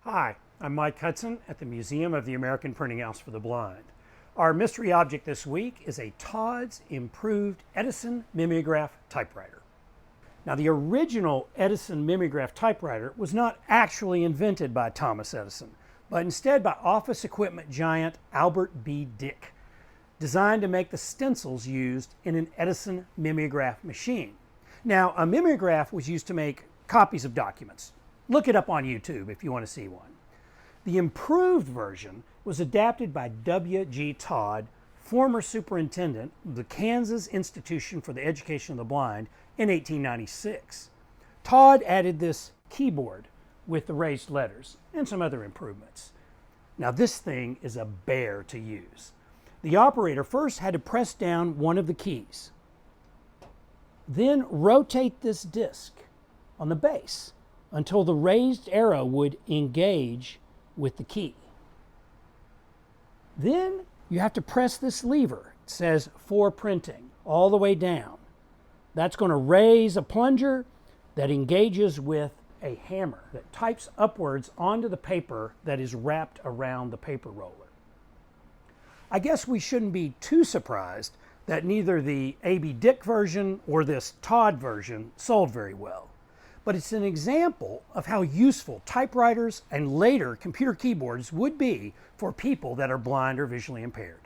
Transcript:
Hi, I'm Mike Hudson at the Museum of the American Printing House for the Blind. Our mystery object this week is a Todd's improved Edison Mimeograph Typewriter. Now, the original Edison Mimeograph Typewriter was not actually invented by Thomas Edison, but instead by office equipment giant Albert B. Dick, designed to make the stencils used in an Edison mimeograph machine. Now, a mimeograph was used to make copies of documents. Look it up on YouTube if you want to see one. The improved version was adapted by W.G. Todd, former superintendent of the Kansas Institution for the Education of the Blind, in 1896. Todd added this keyboard with the raised letters and some other improvements. Now, this thing is a bear to use. The operator first had to press down one of the keys, then rotate this disc on the base until the raised arrow would engage with the key. Then you have to press this lever. It says for printing all the way down. That's going to raise a plunger that engages with a hammer that types upwards onto the paper that is wrapped around the paper roller. I guess we shouldn't be too surprised that neither the A.B. Dick version or this Todd version sold very well. But it's an example of how useful typewriters and later computer keyboards would be for people that are blind or visually impaired.